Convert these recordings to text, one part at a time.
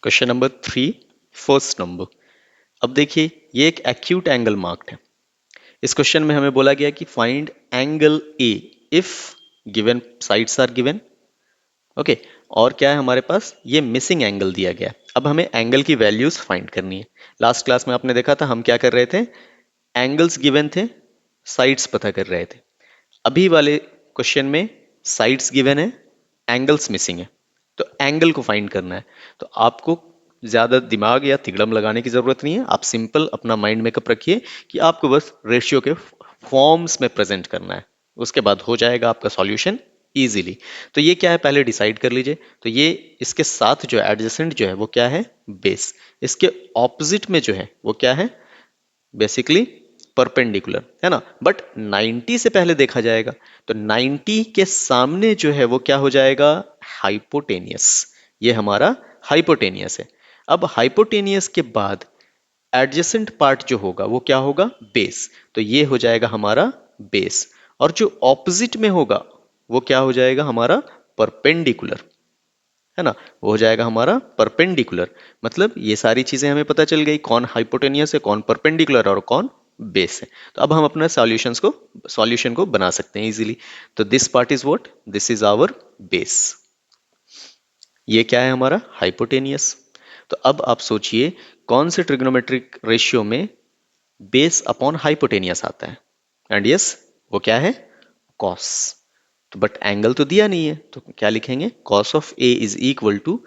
Question number 3, first number. अब देखिए, ये एक एक्यूट एंगल मार्क्ड है। इस क्वेश्चन में हमें बोला गया कि find angle A if given sides are given. Okay, और क्या है हमारे पास, ये मिसिंग एंगल दिया गया है। अब हमें एंगल की वैल्यूज फाइंड करनी है। लास्ट क्लास में आपने देखा था हम क्या कर रहे थे, एंगल्स गिवन थे, साइड्स पता कर रहे थे। अभी वाले क्वेश्चन में साइड्स गिवन है, एंगल्स मिसिंग है, तो एंगल को फाइंड करना है। तो आपको ज्यादा दिमाग या तिगड़म लगाने की जरूरत नहीं है। आप सिंपल अपना माइंड मेकअप रखिए कि आपको बस रेशियो के फॉर्म्स में प्रेजेंट करना है, उसके बाद हो जाएगा आपका सॉल्यूशन इजीली। तो ये क्या है पहले डिसाइड कर लीजिए। तो ये इसके साथ जो एडजेसेंट जो है वो क्या है, बेस। इसके ऑपोजिट में जो है वो क्या है, बेसिकली परपेंडिकुलर है ना। बट 90 से पहले देखा जाएगा तो 90 के सामने जो है वो क्या हो जाएगा, हाइपोटेनियस। ये हमारा हाइपोटेनियस है। अब हाइपोटेनियस के बाद एडजेसेंट पार्ट जो होगा वो क्या होगा, बेस। तो ये हो जाएगा हमारा बेस। और जो ऑपोजिट में होगा वो क्या हो जाएगा हमारा, परपेंडिकुलर, है ना। वो हो जाएगा हमारा परपेंडिकुलर। मतलब ये सारी चीजें हमें पता चल गई, कौन हाइपोटेनियस है, कौन परपेंडिकुलर और कौन बेस है। तो अब हम अपना सॉल्यूशन को बना सकते हैं इजीली। तो this part is what, this is our base. ये क्या है हमारा हाइपोटेनियस। तो अब आप सोचिए कौन से ट्रिग्नोमेट्रिक रेशियो में बेस अपॉन हाइपोटेनियस आता है। एंड यस, वो क्या है, कॉस। तो बट एंगल तो दिया नहीं है, तो क्या लिखेंगे, cos of A is equal to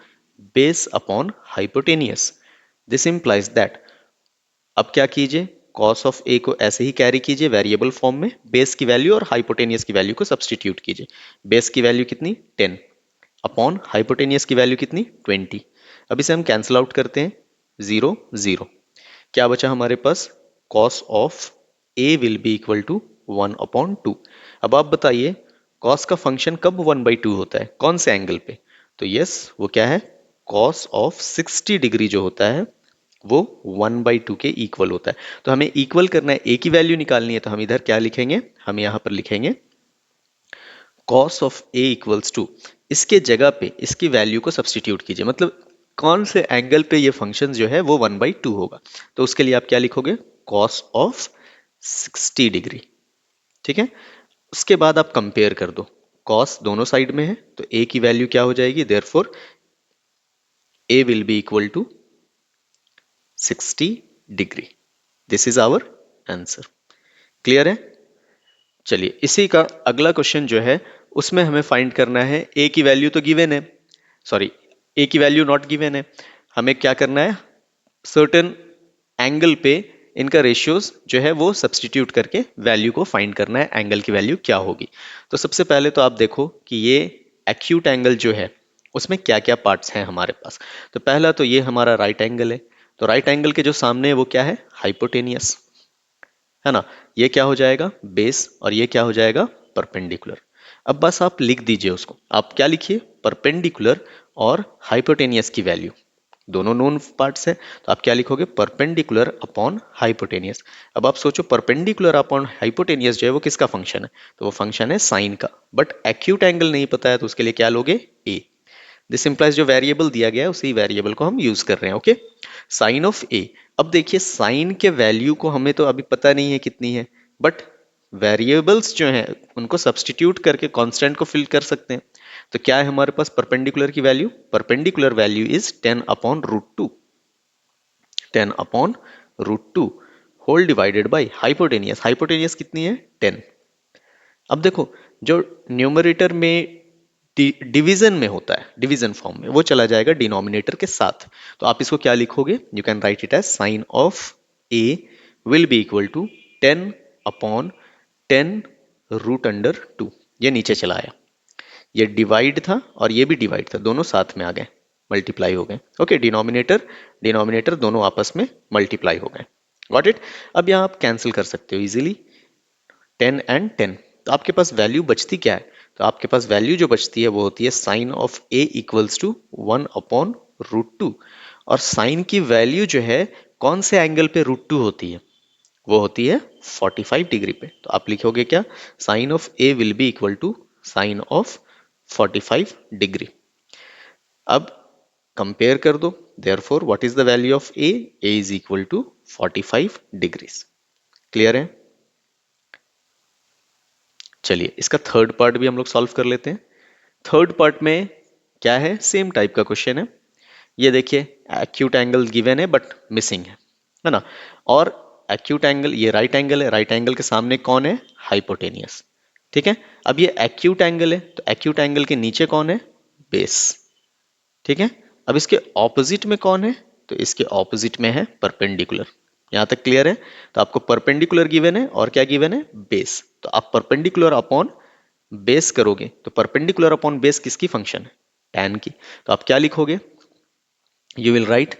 base upon hypotenuse. This implies that, अब क्या कीजिए, कॉस ऑफ ए को ऐसे ही कैरी कीजिए वेरिएबल फॉर्म में, बेस की वैल्यू और हाइपोटेनियस की वैल्यू को सब्सटीट्यूट कीजिए। बेस की वैल्यू कितनी, 10, अपॉन हाइपोटेनियस की वैल्यू कितनी, 20। अब इसे हम कैंसिल आउट करते हैं, 0 0। क्या बचा हमारे पास, cos of A will be equal to 1/2। अब आप बताइए कॉस का फंक्शन कब 1/2 होता है, कौन से एंगल पे। तो यस, वो क्या है, कॉस ऑफ 60 डिग्री जो होता है वो 1/2 के इक्वल होता है। तो हमें इक्वल करना है, ए की वैल्यू निकालनी है, तो हम इधर क्या लिखेंगे, हम यहां पर लिखेंगे cos of A equals to, इसके जगह पे इसकी वैल्यू को सब्सटीट्यूट कीजिए। मतलब कौन से एंगल पे ये फंक्शन जो है वो 1/2 होगा। तो उसके लिए आप क्या लिखोगे, कॉस ऑफ 60 डिग्री। ठीक है, उसके बाद आप कंपेयर कर दो, कॉस दोनों साइड में है तो ए की वैल्यू क्या हो जाएगी, therefore A will be equal to 60 degree. This is our answer. Clear है। चलिए इसी का अगला क्वेश्चन जो है उसमें हमें फाइंड करना है, ए की वैल्यू तो गिवन है, सॉरी, ए की वैल्यू नॉट गिवन है। हमें क्या करना है, सर्टेन एंगल पे इनका रेशियोज जो है वो सब्सटीट्यूट करके वैल्यू को फाइंड करना है, एंगल की वैल्यू क्या होगी। तो सबसे पहले तो आप देखो कि ये एक्यूट एंगल जो है उसमें क्या क्या पार्ट्स हैं हमारे पास। तो पहला तो ये हमारा राइट एंगल है। तो राइट एंगल के जो सामने है वो क्या है, हाइपोटेनियस, है ना। ये क्या हो जाएगा, बेस, और ये क्या हो जाएगा, परपेंडिकुलर। अब बस आप लिख दीजिए उसको, आप क्या लिखिए, परपेंडिकुलर और हाइपोटेनियस की वैल्यू, दोनों नोन पार्ट्स है। तो आप क्या लिखोगे, परपेंडिकुलर अपॉन हाइपोटेनियस। अब आप सोचो परपेंडिकुलर अपॉन हाइपोटेनियस जो है वो किसका फंक्शन है, तो वो फंक्शन है साइन का। बट एक्यूट एंगल नहीं पता है तो उसके लिए क्या लोगे, ए। दिस इंप्लाइज जो वेरिएबल दिया गया है उसी वेरिएबल को हम यूज कर रहे हैं। ओके, साइन ऑफ ए। अब देखिए साइन के वैल्यू को हमें तो अभी पता नहीं है कितनी है, बट वेरिएबल्स जो हैं उनको सब्सटीट्यूट करके कांस्टेंट को फिल कर सकते हैं। तो क्या है हमारे पास परपेंडिकुलर की value, perpendicular value is 10/√2, 10/√2 whole divided by hypotenuse, hypotenuse कितनी है, 10। अब देखो जो न्यूमरेटर में डिवीजन में होता है, डिवीजन फॉर्म में, वो चला जाएगा डिनोमिनेटर के साथ। तो आप इसको क्या लिखोगे, you can write it as sine of A will be equal to 10/10√2। ये नीचे चला आया, ये डिवाइड था और ये भी डिवाइड था, दोनों साथ में आ गए, मल्टीप्लाई हो गए। ओके, डिनोमिनेटर डिनोमिनेटर दोनों आपस में मल्टीप्लाई हो गए। Got it. अब यहाँ आप कैंसिल कर सकते हो इजीली, 10 एंड 10। तो आपके पास वैल्यू बचती क्या है, तो आपके पास वैल्यू जो बचती है वो होती है sine of A equals to 1/√2। और साइन की वैल्यू जो है कौन से एंगल पे √2 होती है, वो होती है 45 डिग्री पे। तो आप लिखोगे क्या, sine of A will be equal to sine of 45 degree. अब कंपेयर कर दो, therefore what is the value of A is equal to 45 degrees. Clear है? चलिए इसका थर्ड पार्ट भी हम लोग सॉल्व कर लेते हैं। थर्ड पार्ट में क्या है, सेम टाइप का क्वेश्चन है। ये देखिए एक्यूट एंगल गिवन है बट मिसिंग है ना। और एक्यूट एंगल, ये राइट एंगल है, राइट एंगल के सामने कौन है, हाइपोटेनियस। ठीक है, अब ये एक्यूट एंगल है तो एक्यूट एंगल के नीचे कौन है, बेस। ठीक है, अब इसके ऑपोजिट में कौन है, तो इसके ऑपोजिट में है परपेंडिकुलर। यहां तक क्लियर है? तो आपको परपेंडिकुलर गिवन है और क्या गिवन है, बेस। तो आप परपेंडिकुलर अपॉन बेस करोगे तो परपेंडिकुलर अपॉन बेस किसकी फंक्शन है, tan की। तो आप क्या लिखोगे, you will write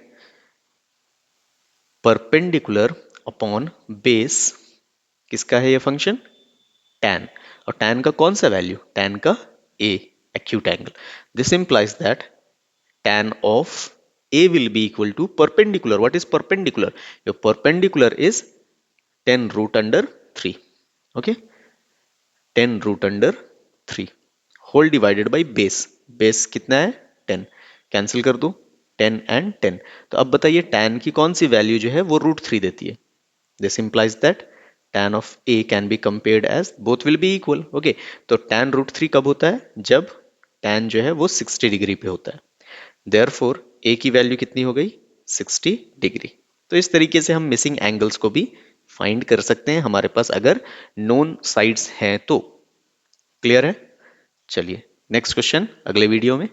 perpendicular upon base, किसका है ये फंक्शन, tan। और tan का कौन सा वैल्यू, tan का a, acute angle। This implies that tan of a will be equal to perpendicular, what is perpendicular, your perpendicular is 10 root under 3, okay, 10 root under 3 whole divided by base, base कितना है 10, cancel कर दो 10 and 10। तो अब बताइए tan की कौन सी value जो है वो √3 देती है। This implies that tan of a can be compared as both will be equal, okay। तो tan √3 कब होता है, जब tan जो है वो 60 डिग्री पे होता है। देयरफॉर a की वैल्यू कितनी हो गई, 60 डिग्री। तो इस तरीके से हम मिसिंग एंगल्स को भी फाइंड कर सकते हैं हमारे पास अगर नोन साइड्स हैं तो। क्लियर है? चलिए नेक्स्ट क्वेश्चन अगले वीडियो में